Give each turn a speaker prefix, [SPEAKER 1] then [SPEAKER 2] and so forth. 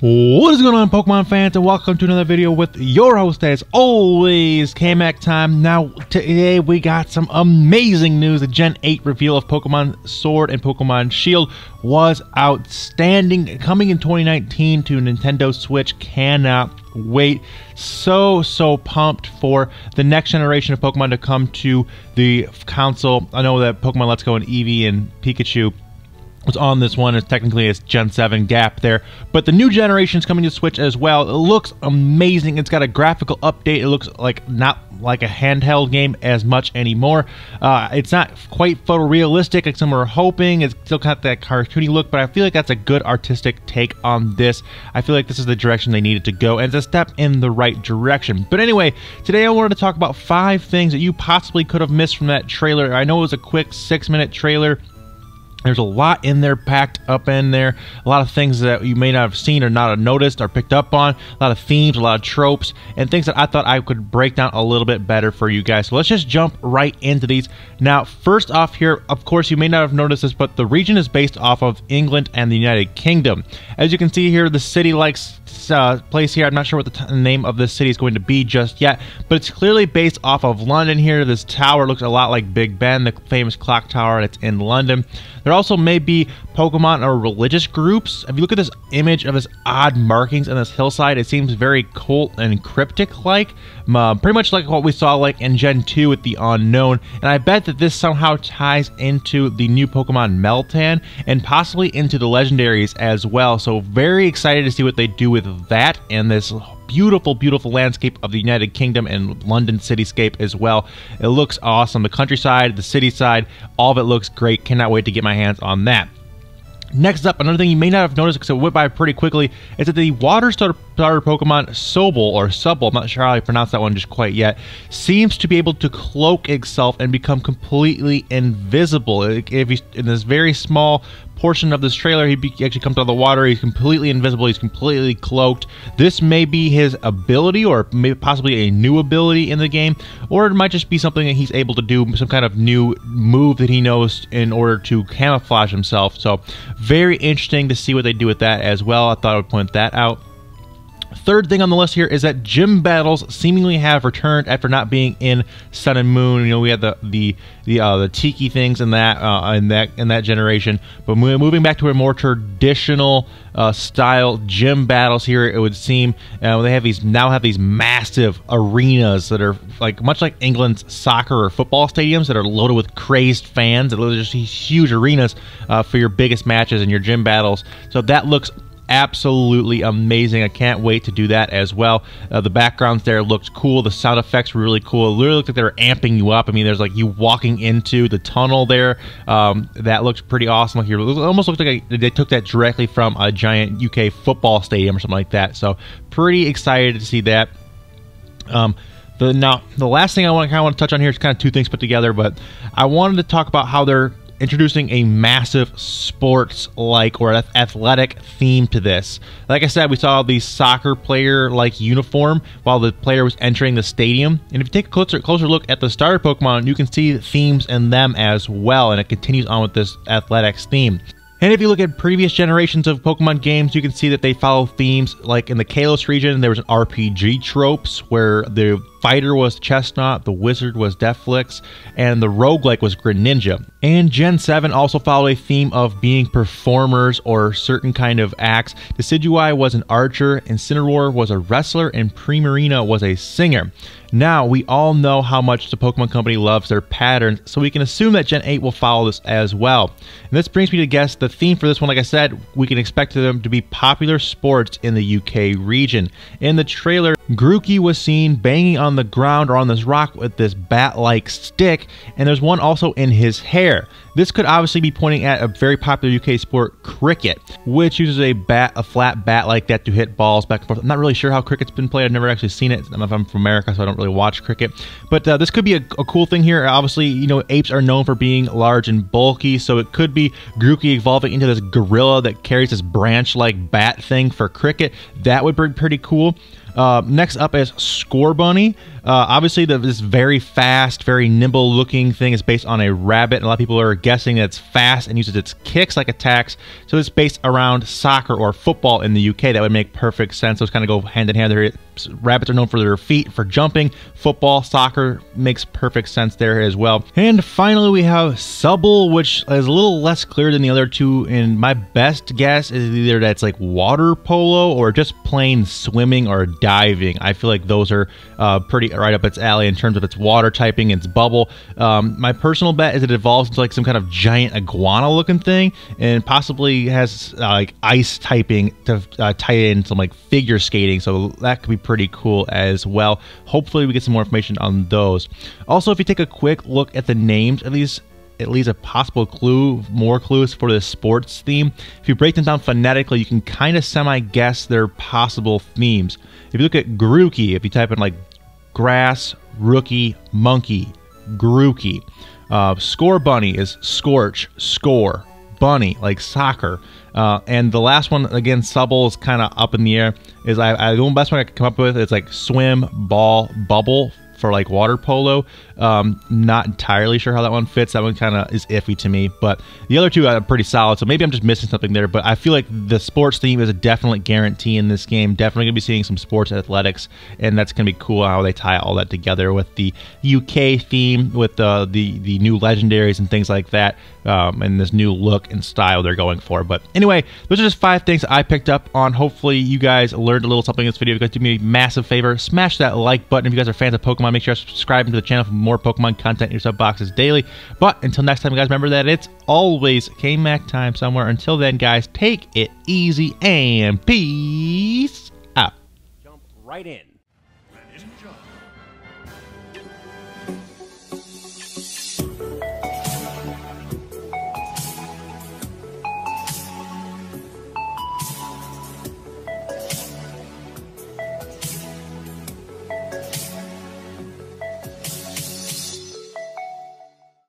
[SPEAKER 1] What is going on, Pokemon fans, and welcome to another video with your host, as always, K-Mac time. Now, today we got some amazing news. The Gen 8 reveal of Pokemon Sword and Pokemon Shield was outstanding. Coming in 2019 to Nintendo Switch. Cannot wait. So pumped for the next generation of Pokemon to come to the console. I know that Pokemon Let's Go and Eevee and Pikachu was on this one. It's technically a Gen 7 gap there, but the new generation is coming to Switch as well. It looks amazing. It's got a graphical update. It looks like not like a handheld game as much anymore. It's not quite photorealistic like some were hoping. It's still got that cartoony look, but I feel like that's a good artistic take on this. I feel like this is the direction they needed to go, and it's a step in the right direction. But anyway, today I wanted to talk about 5 things that you possibly could have missed from that trailer. I know it was a quick 6-minute trailer. There's a lot in there, packed up in there. A lot of things that you may not have seen or not have noticed or picked up on. A lot of themes, a lot of tropes, and things that I thought I could break down a little bit better for you guys. So let's just jump right into these. Now, first off here, of course, you may not have noticed this, but the region is based off of England and the United Kingdom. As you can see here, the city-like place here, I'm not sure what the name of this city is going to be just yet, but it's clearly based off of London here. This tower looks a lot like Big Ben, the famous clock tower, and it's in London. There also may be Pokemon or religious groups. If you look at this image of this odd markings on this hillside, it seems very cult and cryptic-like, pretty much like what we saw like in Gen 2 with the Unknown. And I bet that this somehow ties into the new Pokemon Meltan and possibly into the legendaries as well. So very excited to see what they do with that and this beautiful landscape of the United Kingdom and London cityscape as well. It looks awesome. The countryside, the city side, all of it looks great. Cannot wait to get my hands on that. Next up, another thing you may not have noticed because it went by pretty quickly is that the water starter Pokemon Sobble, or Subble, I'm not sure how I pronounce that one just quite yet, seems to be able to cloak itself and become completely invisible. If he's in this very small portion of this trailer, he actually comes out of the water. He's completely invisible. He's completely cloaked. This may be his ability, or maybe possibly a new ability in the game, or it might just be something that he's able to do, some kind of new move that he knows in order to camouflage himself. So very interesting to see what they do with that as well. I thought I would point that out. Third thing on the list here is that gym battles seemingly have returned after not being in Sun and Moon. You know, we had the Tiki things in that generation, but moving back to a more traditional style gym battles here, it would seem they have these massive arenas that are like much like England's soccer or football stadiums that are loaded with crazed fans. They're just these huge arenas for your biggest matches and your gym battles. So that looks absolutely amazing. I can't wait to do that as well. The backgrounds there looked cool. The sound effects were really cool. It literally looked like they were amping you up. I mean, there's like you walking into the tunnel there. That looked pretty awesome. Here, it almost looked like they took that directly from a giant UK football stadium or something like that. So pretty excited to see that. Now, the last thing I want to touch on here is kind of 2 things put together, but I wanted to talk about how they're introducing a massive sports-like or athletic theme to this. Like I said, we saw the soccer player-like uniform while the player was entering the stadium. And if you take a closer look at the starter Pokemon, you can see the themes in them as well, and it continues on with this athletics theme. And if you look at previous generations of Pokemon games, you can see that they follow themes like in the Kalos region, there was an RPG tropes where the fighter was Chestnut, the wizard was Deathflix, and the roguelike was Greninja. And Gen 7 also followed a theme of being performers or certain kind of acts. Decidueye was an archer, Incineroar was a wrestler, and Primarina was a singer. Now, we all know how much the Pokemon Company loves their patterns, so we can assume that Gen 8 will follow this as well. And this brings me to guess the theme for this one. Like I said, we can expect them to be popular sports in the UK region. In the trailer, Grookey was seen banging on the ground or on this rock with this bat-like stick, and there's one also in his hair. This could obviously be pointing at a very popular UK sport, cricket, which uses a flat bat like that to hit balls back and forth. I'm not really sure how cricket's been played. I've never actually seen it. I'm from America, so I don't really watch cricket. But this could be a cool thing here. Obviously, you know, apes are known for being large and bulky, so it could be Grookey evolving into this gorilla that carries this branch-like bat thing for cricket. That would be pretty cool. Next up is Score Bunny. Obviously, this very fast, very nimble-looking thing is based on a rabbit. And a lot of people are guessing that it's fast and uses its kicks like attacks. So it's based around soccer or football in the UK. That would make perfect sense. Those kind of go hand in hand. Rabbits are known for their feet, for jumping. Football, soccer makes perfect sense there as well. And finally, we have Subble, which is a little less clear than the other two. And my best guess is either that's like water polo or just plain swimming or diving. I feel like those are pretty right up its alley in terms of its water typing, its bubble. My personal bet is it evolves into like some kind of giant iguana looking thing and possibly has like ice typing to tie in some like figure skating. So that could be pretty cool as well. Hopefully we get some more information on those. Also, if you take a quick look at the names, at least a possible clue, more clues for the sports theme. If you break them down phonetically, you can kind of semi-guess their possible themes. If you look at Grookey, if you type in like grass, rookie, monkey, Grookey. Score Bunny is scorch, score, bunny, like soccer. And the last one, again, Subble is kind of up in the air. Is the best one I could come up with is like swim, ball, bubble for like water polo. Not entirely sure how that one fits. That one kind of is iffy to me, but the other two are pretty solid. So maybe I'm just missing something there, but I feel like the sports theme is a definite guarantee in this game. Definitely gonna be seeing some sports athletics, and that's gonna be cool how they tie all that together with the UK theme, with the new legendaries and things like that, and this new look and style they're going for. But anyway, those are just 5 things I picked up on. Hopefully you guys learned a little something in this video. If you guys do me a massive favor, smash that like button. If you guys are fans of Pokemon, make sure to subscribe to the channel for more Pokemon content in your sub boxes daily. But until next time, guys, remember that it's always K-Mac time somewhere. Until then, guys, take it easy and peace out.
[SPEAKER 2] Jump right in.